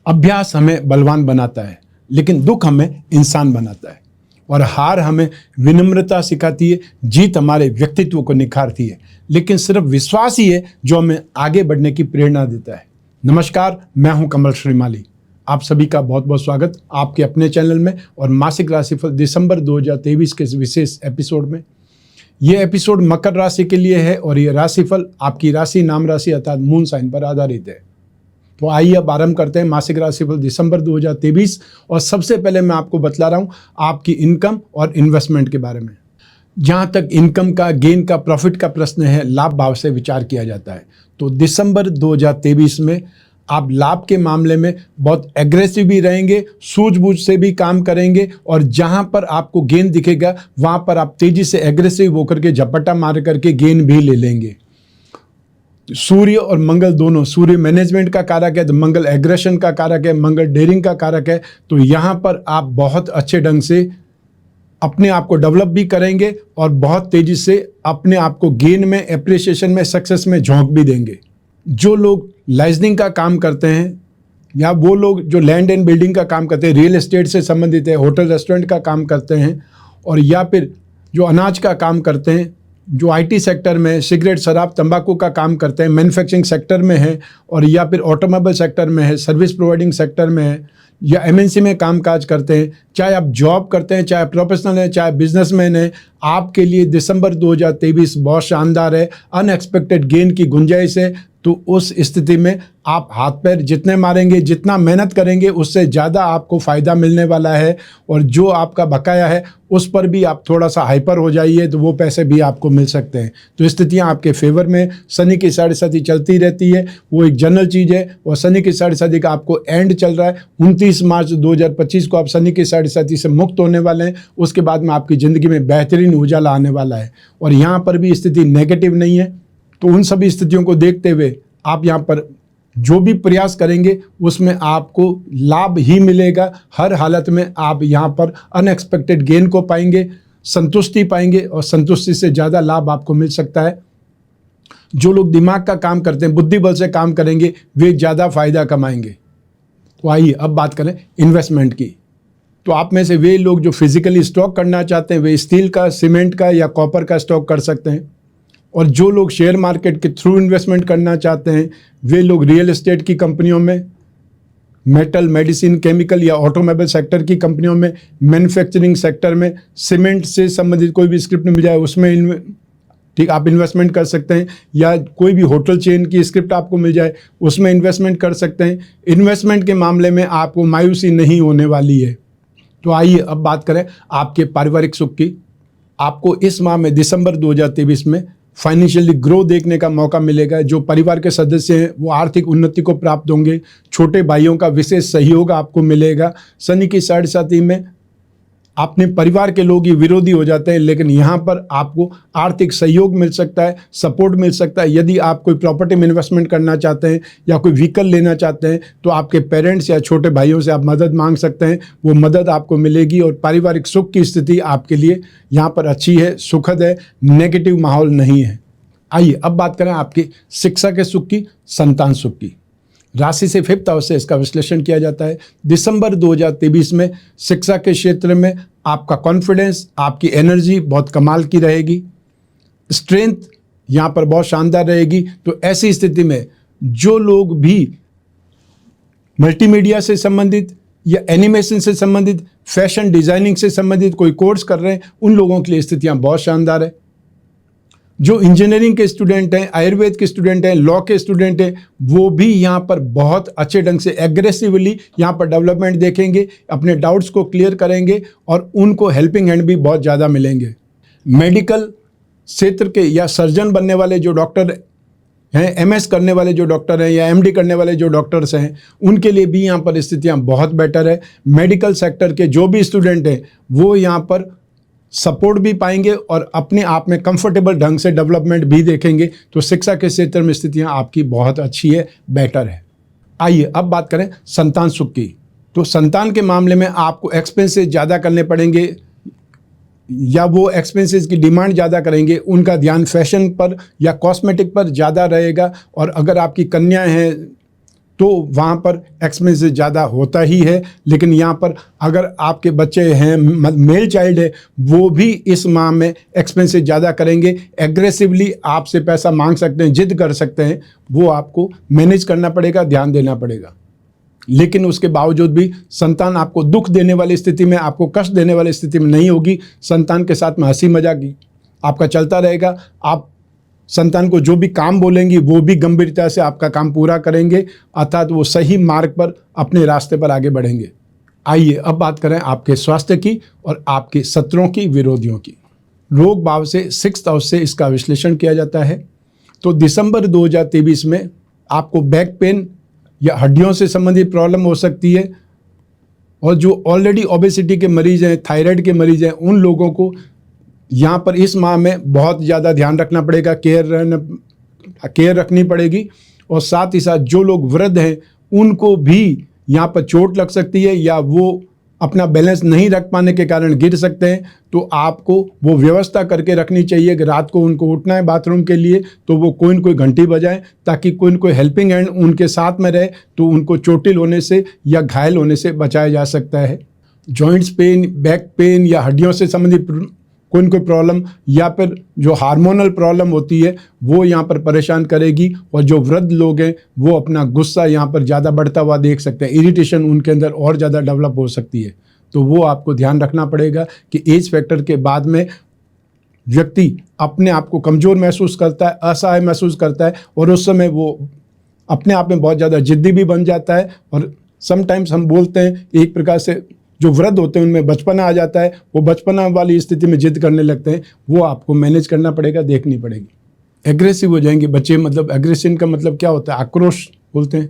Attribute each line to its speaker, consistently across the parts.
Speaker 1: अभ्यास हमें बलवान बनाता है, लेकिन दुख हमें इंसान बनाता है। और हार हमें विनम्रता सिखाती है, जीत हमारे व्यक्तित्व को निखारती है, लेकिन सिर्फ विश्वास ही है जो हमें आगे बढ़ने की प्रेरणा देता है। नमस्कार, मैं हूं कमल श्रीमाली। आप सभी का बहुत बहुत स्वागत आपके अपने चैनल में और मासिक राशिफल दिसंबर 2023 के विशेष एपिसोड में। ये एपिसोड मकर राशि के लिए है और ये राशिफल आपकी राशि, नाम राशि अर्थात मून साइन पर आधारित है। तो आइए अब आरंभ करते हैं मासिक राशिफल दिसंबर 2023। और सबसे पहले मैं आपको बतला रहा हूं आपकी इनकम और इन्वेस्टमेंट के बारे में। जहां तक इनकम का, गेन का, प्रॉफिट का प्रश्न है, लाभ भाव से विचार किया जाता है। तो दिसंबर 2023 में आप लाभ के मामले में बहुत एग्रेसिव भी रहेंगे, सूझबूझ से भी काम करेंगे और जहां पर आपको गेन दिखेगा वहां पर आप तेजी से एग्रेसिव होकर के झपट्टा मार करके गेन भी ले लेंगे। सूर्य और मंगल दोनों, सूर्य मैनेजमेंट का कारक है तो मंगल एग्रेशन का कारक है, मंगल डेयरिंग का कारक है। तो यहाँ पर आप बहुत अच्छे ढंग से अपने आप को डेवलप भी करेंगे और बहुत तेजी से अपने आप को गेन में, एप्रिसिएशन में, सक्सेस में झोंक भी देंगे। जो लोग लाइजनिंग का काम करते हैं या वो लोग जो लैंड एंड बिल्डिंग का काम करते हैं, रियल एस्टेट से संबंधित है, होटल रेस्टोरेंट का काम करते हैं और या फिर जो अनाज का काम करते हैं, जो आईटी सेक्टर में सिगरेट, शराब, तंबाकू का काम करते हैं, मैन्युफैक्चरिंग सेक्टर में है और या फिर ऑटोमोबाइल सेक्टर में है, सर्विस प्रोवाइडिंग सेक्टर में है या एमएनसी में कामकाज करते हैं, चाहे आप जॉब करते हैं, चाहे प्रोफेशनल हैं, चाहे बिजनेसमैन हैं, आपके लिए दिसंबर 2023 बहुत शानदार है। अनएक्सपेक्टेड गेन की गुंजाइश है। तो उस स्थिति में आप हाथ पैर जितने मारेंगे, जितना मेहनत करेंगे, उससे ज़्यादा आपको फ़ायदा मिलने वाला है। और जो आपका बकाया है उस पर भी आप थोड़ा सा हाइपर हो जाइए तो वो पैसे भी आपको मिल सकते हैं। तो स्थितियां आपके फेवर में। शनि की साढ़े साथी चलती रहती है, वो एक जनरल चीज़ है और शनि की साढ़े साथी का आपको एंड चल रहा है। 29 मार्च 2025 को आप शनि की साढ़े साथी से मुक्त होने वाले हैं। उसके बाद में आपकी ज़िंदगी में बेहतरीन उजाला आने वाला है और यहाँ पर भी स्थिति नेगेटिव नहीं है। तो उन सभी स्थितियों को देखते हुए आप यहाँ पर जो भी प्रयास करेंगे उसमें आपको लाभ ही मिलेगा। हर हालत में आप यहाँ पर अनएक्सपेक्टेड गेन को पाएंगे, संतुष्टि पाएंगे और संतुष्टि से ज़्यादा लाभ आपको मिल सकता है। जो लोग दिमाग का काम करते हैं, बुद्धि बल से काम करेंगे, वे ज़्यादा फायदा कमाएंगे। तो आइए अब बात करें इन्वेस्टमेंट की। तो आप में से वे लोग जो फिजिकली स्टॉक करना चाहते हैं वे स्टील का, सीमेंट का या कॉपर का स्टॉक कर सकते हैं। और जो लोग शेयर मार्केट के थ्रू इन्वेस्टमेंट करना चाहते हैं वे लोग रियल एस्टेट की कंपनियों में, मेटल, मेडिसिन, केमिकल या ऑटोमोबाइल सेक्टर की कंपनियों में, मैन्युफैक्चरिंग सेक्टर में, सीमेंट से संबंधित कोई भी स्क्रिप्ट मिल जाए उसमें ठीक आप इन्वेस्टमेंट कर सकते हैं। या कोई भी होटल चेन की स्क्रिप्ट आपको मिल जाए उसमें इन्वेस्टमेंट कर सकते हैं। इन्वेस्टमेंट के मामले में आपको मायूसी नहीं होने वाली है। तो आइए अब बात करें आपके पारिवारिक सुख की। आपको इस माह में दिसंबर 2023 में फाइनेंशियली ग्रो देखने का मौका मिलेगा। जो परिवार के सदस्य हैं वो आर्थिक उन्नति को प्राप्त होंगे। छोटे भाइयों का विशेष सहयोग आपको मिलेगा। शनि की साढ़े साथी में अपने परिवार के लोग ही विरोधी हो जाते हैं, लेकिन यहाँ पर आपको आर्थिक सहयोग मिल सकता है, सपोर्ट मिल सकता है। यदि आप कोई प्रॉपर्टी में इन्वेस्टमेंट करना चाहते हैं या कोई व्हीकल लेना चाहते हैं तो आपके पेरेंट्स या छोटे भाइयों से आप मदद मांग सकते हैं, वो मदद आपको मिलेगी। और पारिवारिक सुख की स्थिति आपके लिए यहाँ पर अच्छी है, सुखद है, नेगेटिव माहौल नहीं है। आइए अब बात करें आपकी शिक्षा के सुख की, संतान सुख की। राशि से 5th हाउस से इसका विश्लेषण किया जाता है। दिसंबर 2023 में शिक्षा के क्षेत्र में आपका कॉन्फिडेंस, आपकी एनर्जी बहुत कमाल की रहेगी। स्ट्रेंथ यहाँ पर बहुत शानदार रहेगी। तो ऐसी स्थिति में जो लोग भी मल्टीमीडिया से संबंधित या एनिमेशन से संबंधित, फैशन डिजाइनिंग से संबंधित कोई कोर्स कर रहे हैं उन लोगों के लिए स्थितियाँ बहुत शानदार है। जो इंजीनियरिंग के स्टूडेंट हैं, आयुर्वेद के स्टूडेंट हैं, लॉ के स्टूडेंट हैं, वो भी यहाँ पर बहुत अच्छे ढंग से एग्रेसिवली यहाँ पर डेवलपमेंट देखेंगे, अपने डाउट्स को क्लियर करेंगे और उनको हेल्पिंग हैंड भी बहुत ज़्यादा मिलेंगे। मेडिकल क्षेत्र के या सर्जन बनने वाले जो डॉक्टर हैं, एमएस करने वाले जो डॉक्टर हैं या एमडी करने वाले जो डॉक्टर्स हैं, उनके लिए भी यहाँ पर स्थितियाँ बहुत बेटर है। मेडिकल सेक्टर के जो भी स्टूडेंट हैं वो यहाँ पर सपोर्ट भी पाएंगे और अपने आप में कंफर्टेबल ढंग से डेवलपमेंट भी देखेंगे। तो शिक्षा के क्षेत्र में स्थितियां आपकी बहुत अच्छी है, बेटर है। आइए अब बात करें संतान सुख की। तो संतान के मामले में आपको एक्सपेंसेस ज़्यादा करने पड़ेंगे या वो एक्सपेंसेस की डिमांड ज़्यादा करेंगे। उनका ध्यान फैशन पर या कॉस्मेटिक पर ज़्यादा रहेगा। और अगर आपकी कन्या हैं तो वहाँ पर एक्सपेंसेस ज़्यादा होता ही है। लेकिन यहाँ पर अगर आपके बच्चे हैं, मेल चाइल्ड है, वो भी इस माह में एक्सपेंसेस ज़्यादा करेंगे, एग्रेसिवली आपसे पैसा मांग सकते हैं, जिद कर सकते हैं, वो आपको मैनेज करना पड़ेगा, ध्यान देना पड़ेगा। लेकिन उसके बावजूद भी संतान आपको दुख देने वाली स्थिति में, आपको कष्ट देने वाली स्थिति में नहीं होगी। संतान के साथ में हंसी मजाक आपका चलता रहेगा। आप संतान को जो भी काम बोलेंगी वो भी गंभीरता से आपका काम पूरा करेंगे, अर्थात वो सही मार्ग पर, अपने रास्ते पर आगे बढ़ेंगे। आइए अब बात करें आपके स्वास्थ्य की और आपके शत्रुओं की, विरोधियों की। रोग भाव से 6th हाउस से इसका विश्लेषण किया जाता है। तो दिसंबर 2023 में आपको बैक पेन या हड्डियों से संबंधित प्रॉब्लम हो सकती है, और जो ऑलरेडी ओबेसिटी के मरीज हैं, थायराइड के मरीज हैं, उन लोगों को यहाँ पर इस माह में बहुत ज़्यादा ध्यान रखना पड़ेगा, केयर रखनी पड़ेगी। और साथ ही साथ जो लोग वृद्ध हैं उनको भी यहाँ पर चोट लग सकती है, या वो अपना बैलेंस नहीं रख पाने के कारण गिर सकते हैं। तो आपको वो व्यवस्था करके रखनी चाहिए कि रात को उनको उठना है बाथरूम के लिए तो वो कोई न कोई घंटी बजाएं, ताकि कोई न कोई हेल्पिंग हैंड उनके साथ में रहे, तो उनको चोटिल होने से या घायल होने से बचाया जा सकता है। जॉइंट्स पेन, बैक पेन या हड्डियों से संबंधित कोई न कोई प्रॉब्लम, या फिर जो हार्मोनल प्रॉब्लम होती है वो यहाँ पर परेशान करेगी। और जो वृद्ध लोग हैं वो अपना गुस्सा यहाँ पर ज़्यादा बढ़ता हुआ देख सकते हैं, इरिटेशन उनके अंदर और ज़्यादा डेवलप हो सकती है। तो वो आपको ध्यान रखना पड़ेगा कि एज फैक्टर के बाद में व्यक्ति अपने आप को कमज़ोर महसूस करता है, असहाय महसूस करता है, और उस समय वो अपने आप में बहुत ज़्यादा जिद्दी भी बन जाता है। और समटाइम्स हम बोलते हैं एक प्रकार से जो वृद्ध होते हैं उनमें बचपना आ जाता है, वो बचपना वाली स्थिति में जिद करने लगते हैं। वो आपको मैनेज करना पड़ेगा, देखनी पड़ेगी। एग्रेसिव हो जाएंगे बच्चे, मतलब एग्रेशन का मतलब क्या होता है? आक्रोश बोलते हैं।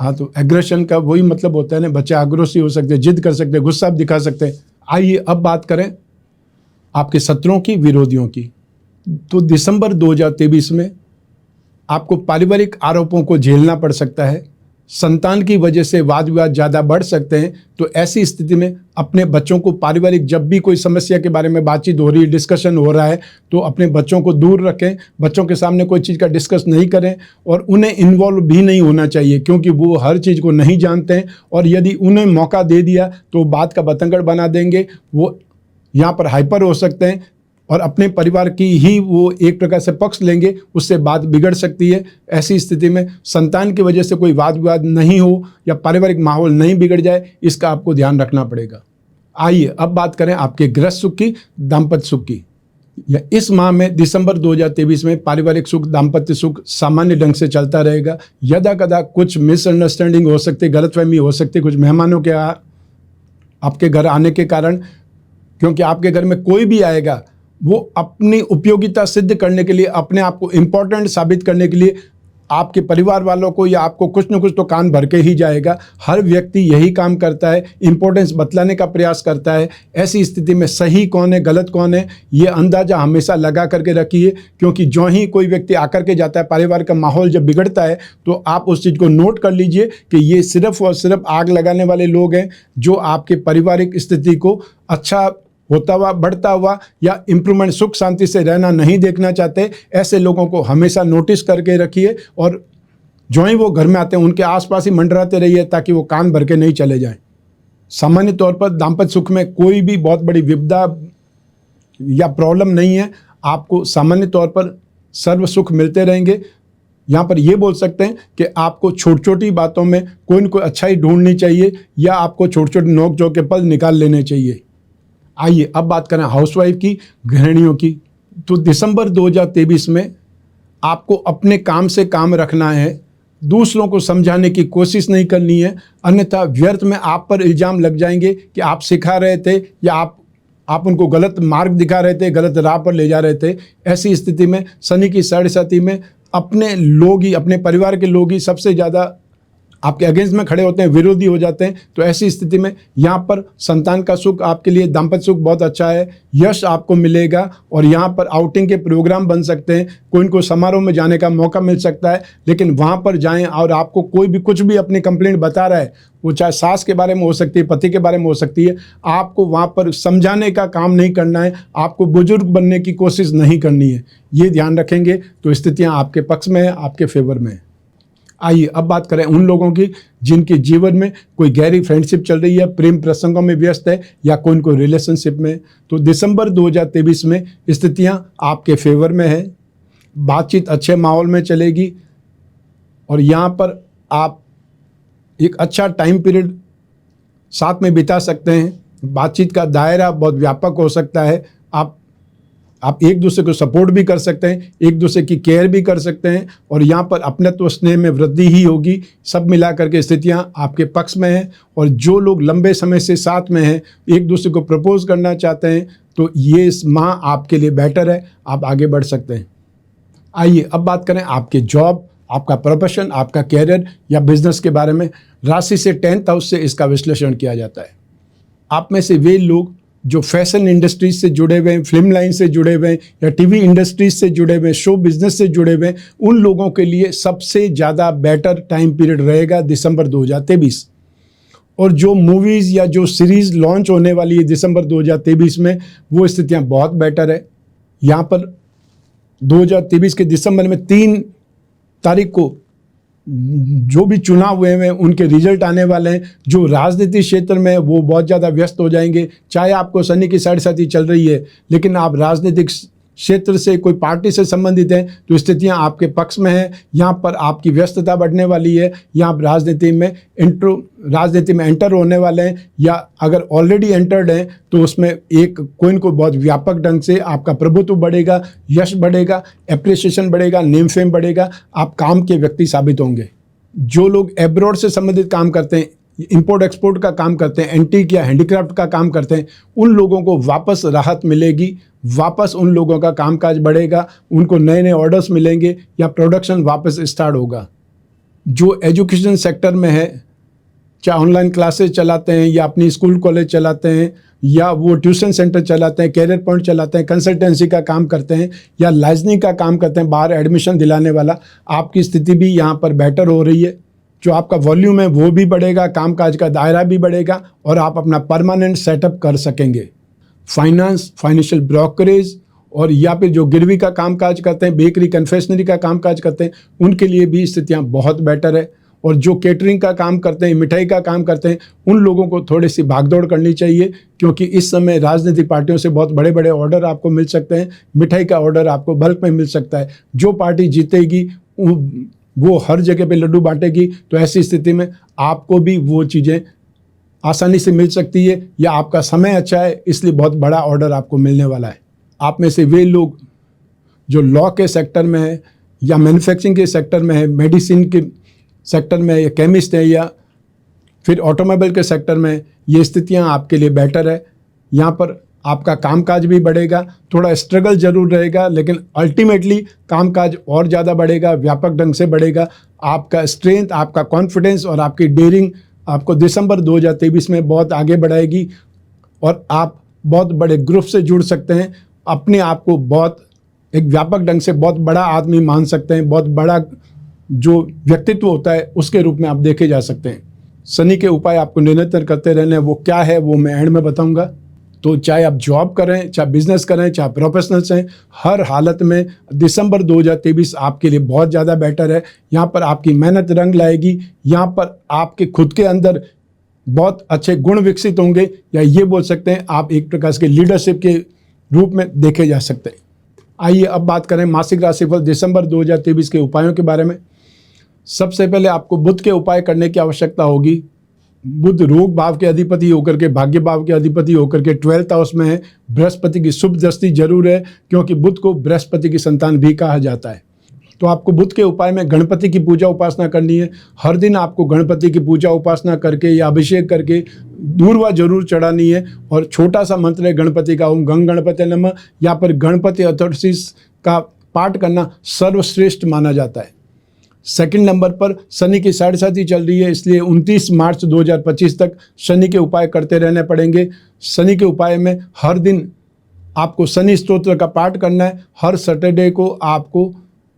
Speaker 1: हाँ, तो एग्रेशन का वही मतलब होता है ना, बच्चे आक्रोशी हो सकते हैं, जिद कर सकते हैं, गुस्सा दिखा सकते हैं। आइए अब बात करें आपके शत्रुओं की, विरोधियों की। तो दिसंबर 2023 में आपको पारिवारिक आरोपों को झेलना पड़ सकता है, संतान की वजह से वाद विवाद ज़्यादा बढ़ सकते हैं। तो ऐसी स्थिति में अपने बच्चों को पारिवारिक, जब भी कोई समस्या के बारे में बातचीत हो रही है, डिस्कशन हो रहा है, तो अपने बच्चों को दूर रखें, बच्चों के सामने कोई चीज़ का डिस्कस नहीं करें, और उन्हें इन्वॉल्व भी नहीं होना चाहिए, क्योंकि वो हर चीज़ को नहीं जानते हैं। और यदि उन्हें मौका दे दिया तो बात का बतंगड़ बना देंगे, वो यहाँ पर हाइपर हो सकते हैं, और अपने परिवार की ही वो एक प्रकार से पक्ष लेंगे, उससे बात बिगड़ सकती है। ऐसी स्थिति में संतान की वजह से कोई वाद विवाद नहीं हो या पारिवारिक माहौल नहीं बिगड़ जाए, इसका आपको ध्यान रखना पड़ेगा। आइए अब बात करें आपके गृहस्थ सुख की, दाम्पत्य सुख की। या इस माह में दिसंबर 2023 में पारिवारिक सुख, दाम्पत्य सुख सामान्य ढंग से चलता रहेगा। यदा कदा कुछ मिसअंडरस्टैंडिंग हो सकती है, गलतफहमी हो सकती है, कुछ मेहमानों के आपके घर आने के कारण, क्योंकि आपके घर में कोई भी आएगा वो अपनी उपयोगिता सिद्ध करने के लिए, अपने आप को इम्पोर्टेंट साबित करने के लिए आपके परिवार वालों को या आपको कुछ न कुछ तो कान भर के ही जाएगा। हर व्यक्ति यही काम करता है, इम्पोर्टेंस बतलाने का प्रयास करता है। ऐसी स्थिति में सही कौन है, गलत कौन है, ये अंदाज़ा हमेशा लगा करके रखिए, क्योंकि जो ही कोई व्यक्ति आकर के जाता है, परिवार का माहौल जब बिगड़ता है, तो आप उस चीज़ को नोट कर लीजिए कि ये सिर्फ और सिर्फ आग लगाने वाले लोग हैं, जो आपके पारिवारिक स्थिति को अच्छा होता हुआ, बढ़ता हुआ या इम्प्रूवमेंट, सुख शांति से रहना नहीं देखना चाहते। ऐसे लोगों को हमेशा नोटिस करके रखिए, और जो ही वो घर में आते हैं उनके आसपास ही मंडराते रहिए, ताकि वो कान भर के नहीं चले जाएं। सामान्य तौर पर दाम्पत्य सुख में कोई भी बहुत बड़ी विपदा या प्रॉब्लम नहीं है, आपको सामान्य तौर पर सर्व सुख मिलते रहेंगे। यहाँ पर ये बोल सकते हैं कि आपको छोटी छोटी बातों में कोई न कोई अच्छाई ढूंढनी चाहिए, या आपको छोटे छोटे नोक झोंक के पल निकाल लेने चाहिए। आइए अब बात करें हाउसवाइफ की, गृहिणियों की। तो दिसंबर 2023 में आपको अपने काम से काम रखना है, दूसरों को समझाने की कोशिश नहीं करनी है, अन्यथा व्यर्थ में आप पर इल्ज़ाम लग जाएंगे कि आप सिखा रहे थे या आप उनको गलत मार्ग दिखा रहे थे, गलत राह पर ले जा रहे थे। ऐसी स्थिति में शनि की साढ़े साथी में अपने लोग ही, अपने परिवार के लोग ही सबसे ज़्यादा आपके अगेंस्ट में खड़े होते हैं, विरोधी हो जाते हैं। तो ऐसी स्थिति में यहाँ पर संतान का सुख आपके लिए, दाम्पत्य सुख बहुत अच्छा है, यश आपको मिलेगा, और यहाँ पर आउटिंग के प्रोग्राम बन सकते हैं, कोई इनको समारोह में जाने का मौका मिल सकता है। लेकिन वहाँ पर जाएं और आपको कोई भी कुछ भी अपनी कंप्लेंट बता रहा है, वो चाहे सास के बारे में हो सकती है, पति के बारे में हो सकती है, आपको वहाँ पर समझाने का काम नहीं करना है, आपको बुजुर्ग बनने की कोशिश नहीं करनी है। ये ध्यान रखेंगे तो स्थितियाँ आपके पक्ष में है, आपके फेवर में है। आइए अब बात करें उन लोगों की जिनके जीवन में कोई गहरी फ्रेंडशिप चल रही है, प्रेम प्रसंगों में व्यस्त है या कोई रिलेशनशिप में। तो दिसंबर 2023 में स्थितियां आपके फेवर में है, बातचीत अच्छे माहौल में चलेगी और यहाँ पर आप एक अच्छा टाइम पीरियड साथ में बिता सकते हैं। बातचीत का दायरा बहुत व्यापक हो सकता है। आप एक दूसरे को सपोर्ट भी कर सकते हैं, एक दूसरे की केयर भी कर सकते हैं और यहाँ पर अपनत्व स्नेह में वृद्धि ही होगी। सब मिला करके स्थितियाँ आपके पक्ष में हैं और जो लोग लंबे समय से साथ में हैं, एक दूसरे को प्रपोज करना चाहते हैं, तो ये इस माह आपके लिए बेटर है, आप आगे बढ़ सकते हैं। आइए अब बात करें आपके जॉब, आपका प्रोफेशन, आपका कैरियर या बिजनेस के बारे में। राशि से 10th हाउस से इसका विश्लेषण किया जाता है। आप में से वे लोग जो फैशन इंडस्ट्रीज से जुड़े हुए हैं, फिल्म लाइन से जुड़े हुए हैं या टीवी इंडस्ट्रीज से जुड़े हुए हैं, शो बिजनेस से जुड़े हुए हैं, उन लोगों के लिए सबसे ज़्यादा बेटर टाइम पीरियड रहेगा दिसंबर 2023। और जो मूवीज़ या जो सीरीज़ लॉन्च होने वाली है दिसंबर 2023 में, वो स्थितियाँ बहुत बेटर है। यहाँ पर 2023 के दिसंबर में 3 तारीख को जो भी चुनाव हुए हैं उनके रिजल्ट आने वाले हैं। जो राजनीति क्षेत्र में वो बहुत ज़्यादा व्यस्त हो जाएंगे। चाहे आपको शनि की साढ़े साथी चल रही है, लेकिन आप राजनीतिक क्षेत्र से कोई पार्टी से संबंधित हैं तो स्थितियां आपके पक्ष में हैं। यहाँ पर आपकी व्यस्तता बढ़ने वाली है। यहाँ आप राजनीति में एंटर होने वाले हैं या अगर ऑलरेडी एंटर्ड हैं तो उसमें एक कोई को बहुत व्यापक ढंग से आपका प्रभुत्व बढ़ेगा, यश बढ़ेगा, एप्रिसिएशन बढ़ेगा, नेम फेम बढ़ेगा, आप काम के व्यक्ति साबित होंगे। जो लोग एब्रॉड से संबंधित काम करते हैं, इंपोर्ट एक्सपोर्ट का काम करते हैं, एंटीक या हैंडीक्राफ्ट का काम करते हैं, उन लोगों को वापस राहत मिलेगी, वापस उन लोगों का कामकाज बढ़ेगा, उनको नए नए ऑर्डर्स मिलेंगे या प्रोडक्शन वापस स्टार्ट होगा। जो एजुकेशन सेक्टर में है, चाहे ऑनलाइन क्लासेस चलाते हैं या अपनी स्कूल कॉलेज चलाते हैं या वो ट्यूशन सेंटर चलाते हैं, कैरियर पॉइंट चलाते हैं, कंसल्टेंसी का काम करते हैं या लाइसेंसिंग का काम करते हैं, बाहर एडमिशन दिलाने वाला, आपकी स्थिति भी यहाँ पर बेटर हो रही है। जो आपका वॉल्यूम है वो भी बढ़ेगा, कामकाज का दायरा भी बढ़ेगा और आप अपना परमानेंट सेटअप कर सकेंगे। फाइनेंस, फाइनेंशियल ब्रोकरेज और या फिर जो गिरवी का कामकाज करते हैं, बेकरी कन्फेक्शनरी का कामकाज करते हैं, उनके लिए भी स्थितियाँ बहुत बेटर है। और जो केटरिंग का काम करते हैं, मिठाई का काम करते हैं, उन लोगों को थोड़ी सी भागदौड़ करनी चाहिए क्योंकि इस समय राजनीतिक पार्टियों से बहुत बड़े बड़े ऑर्डर आपको मिल सकते हैं। मिठाई का ऑर्डर आपको बल्क में मिल सकता है। जो पार्टी जीतेगी वो हर जगह पे लड्डू बांटेगी, तो ऐसी स्थिति में आपको भी वो चीज़ें आसानी से मिल सकती है या आपका समय अच्छा है, इसलिए बहुत बड़ा ऑर्डर आपको मिलने वाला है। आप में से वे लोग जो लॉ के सेक्टर में है या मैन्युफैक्चरिंग के सेक्टर में है, मेडिसिन के सेक्टर में है या केमिस्ट है या फिर ऑटोमोबाइल के सेक्टर में है, ये स्थितियाँ आपके लिए बेटर है। यहाँ पर आपका कामकाज भी बढ़ेगा, थोड़ा स्ट्रगल जरूर रहेगा, लेकिन अल्टीमेटली कामकाज और ज़्यादा बढ़ेगा, व्यापक ढंग से बढ़ेगा। आपका स्ट्रेंथ, आपका कॉन्फिडेंस और आपकी डेयरिंग आपको दिसंबर 2023 में बहुत आगे बढ़ाएगी और आप बहुत बड़े ग्रुप से जुड़ सकते हैं। अपने आप को बहुत एक व्यापक ढंग से बहुत बड़ा आदमी मान सकते हैं, बहुत बड़ा जो व्यक्तित्व होता है उसके रूप में आप देखे जा सकते हैं। शनि के उपाय आपको निरंतर करते रहने हैं, वो क्या है वो मैं एंड में बताऊंगा। तो चाहे आप जॉब करें, चाहे बिजनेस करें, चाहे प्रोफेशनल्स हैं, हर हालत में दिसंबर 2023 आपके लिए बहुत ज़्यादा बेटर है। यहाँ पर आपकी मेहनत रंग लाएगी, यहाँ पर आपके खुद के अंदर बहुत अच्छे गुण विकसित होंगे या ये बोल सकते हैं आप एक प्रकार के लीडरशिप के रूप में देखे जा सकते हैं। आइए अब बात करें मासिक राशिफल दिसंबर 2023 के उपायों के बारे में। सबसे पहले आपको बुध के उपाय करने की आवश्यकता होगी। बुध रोग भाव के अधिपति होकर के, भाग्य भाव के अधिपति होकर के 12th हाउस में है। बृहस्पति की शुभ दृष्टि जरूर है क्योंकि बुध को बृहस्पति की संतान भी कहा जाता है। तो आपको बुध के उपाय में गणपति की पूजा उपासना करनी है। हर दिन आपको गणपति की पूजा उपासना करके या अभिषेक करके दूर्वा जरूर चढ़ानी है और छोटा सा मंत्र है गणपति का, ओम गंग गणपति नमः, या पर गणपति अथर्वशीष का पाठ करना सर्वश्रेष्ठ माना जाता है। सेकंड नंबर पर शनि की साढ़े साथी चल रही है, इसलिए 29 मार्च 2025 तक शनि के उपाय करते रहने पड़ेंगे। शनि के उपाय में हर दिन आपको शनि स्तोत्र का पाठ करना है। हर सैटरडे को आपको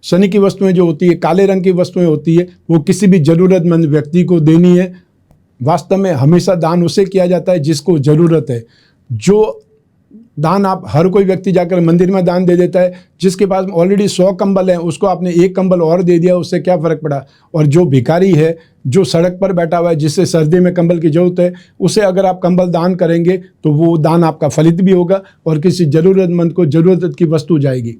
Speaker 1: शनि की वस्तुएं जो होती है, काले रंग की वस्तुएं होती है, वो किसी भी ज़रूरतमंद व्यक्ति को देनी है। वास्तव में हमेशा दान उसे किया जाता है जिसको ज़रूरत है। जो दान आप हर कोई व्यक्ति जाकर मंदिर में दान दे देता है। जिसके पास ऑलरेडी 100 कंबल हैं उसको आपने एक कंबल और दे दिया, उससे क्या फ़र्क पड़ा। और जो भिखारी है, जो सड़क पर बैठा हुआ है, जिससे सर्दी में कंबल की ज़रूरत है, उसे अगर आप कंबल दान करेंगे तो वो दान आपका फलित भी होगा और किसी ज़रूरतमंद को ज़रूरत की वस्तु जाएगी।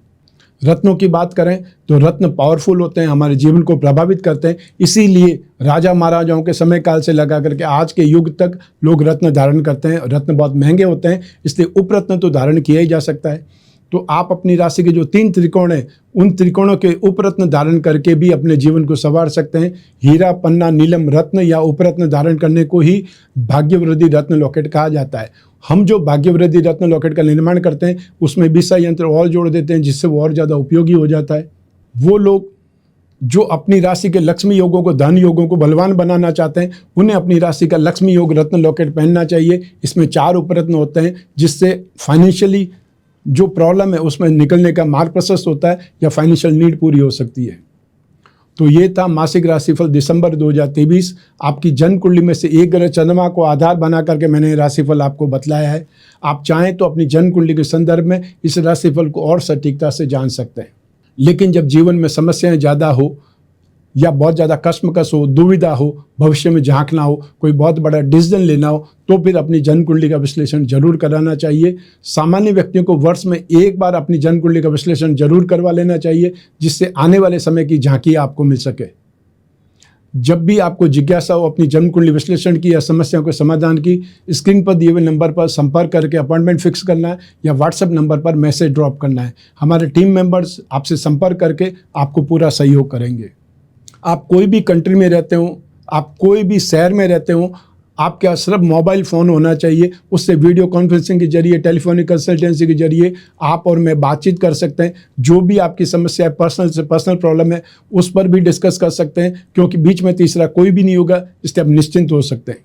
Speaker 1: रत्नों की बात करें तो रत्न पावरफुल होते हैं, हमारे जीवन को प्रभावित करते हैं। इसीलिए राजा महाराजाओं के समय काल से लगा करके आज के युग तक लोग रत्न धारण करते हैं। रत्न बहुत महंगे होते हैं, इसलिए उपरत्न तो धारण किया ही जा सकता है। तो आप अपनी राशि के जो 3 त्रिकोण हैं, उन त्रिकोणों के उपरत्न धारण करके भी अपने जीवन को संवार सकते हैं। हीरा, पन्ना, नीलम रत्न या उपरत्न धारण करने को ही भाग्यवृद्धि रत्न लॉकेट कहा जाता है। हम जो भाग्यवृद्धि रत्न लॉकेट का निर्माण करते हैं उसमें विषय यंत्र और जोड़ देते हैं, जिससे वो और ज़्यादा उपयोगी हो जाता है। वो लोग जो अपनी राशि के लक्ष्मी योगों को, धन योगों को बलवान बनाना चाहते हैं, उन्हें अपनी राशि का लक्ष्मी योग रत्न लॉकेट पहनना चाहिए। इसमें 4 उपरत्न होते हैं, जिससे फाइनेंशियली जो प्रॉब्लम है उसमें निकलने का मार्ग प्रशस्त होता है या फाइनेंशियल नीड पूरी हो सकती है। तो ये था मासिक राशिफल दिसंबर 2023। आपकी जन्म कुंडली में से एक ग्रह चंद्रमा को आधार बना करके मैंने राशिफल आपको बतलाया है। आप चाहें तो अपनी जन्म कुंडली के संदर्भ में इस राशिफल को और सटीकता से जान सकते हैं। लेकिन जब जीवन में समस्याएं ज़्यादा हो या बहुत ज़्यादा कश्मकश हो, दुविधा हो, भविष्य में झांकना हो, कोई बहुत बड़ा डिसीजन लेना हो, तो फिर अपनी जन्म कुंडली का विश्लेषण जरूर कराना चाहिए। सामान्य व्यक्तियों को वर्ष में एक बार अपनी जन्म कुंडली का विश्लेषण जरूर करवा लेना चाहिए, जिससे आने वाले समय की झांकी आपको मिल सके। जब भी आपको जिज्ञासा हो अपनी जन्म कुंडली विश्लेषण की या समस्याओं के समाधान की, स्क्रीन पर दिए हुए नंबर पर संपर्क करके अपॉइंटमेंट फिक्स करना है या व्हाट्सएप नंबर पर मैसेज ड्रॉप करना है। हमारे टीम मेंबर्स आपसे संपर्क करके आपको पूरा सहयोग करेंगे। आप कोई भी कंट्री में रहते हो, आप कोई भी शहर में रहते हो, आपका सिर्फ मोबाइल फ़ोन होना चाहिए। उससे वीडियो कॉन्फ्रेंसिंग के जरिए, टेलीफोनिक कंसल्टेंसी के जरिए आप और मैं बातचीत कर सकते हैं। जो भी आपकी समस्या है, पर्सनल से पर्सनल प्रॉब्लम है, उस पर भी डिस्कस कर सकते हैं, क्योंकि बीच में तीसरा कोई भी नहीं होगा। इसलिए आप निश्चिंत हो सकते हैं।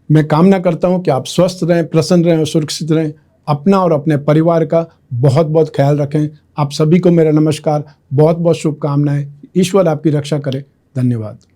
Speaker 1: मैं कामना करता हूँ कि आप स्वस्थ रहें, प्रसन्न रहें और सुरक्षित रहें। अपना और अपने परिवार का बहुत बहुत ख्याल रखें। आप सभी को मेरा नमस्कार, बहुत बहुत शुभकामनाएं। ईश्वर आपकी रक्षा करे। धन्यवाद।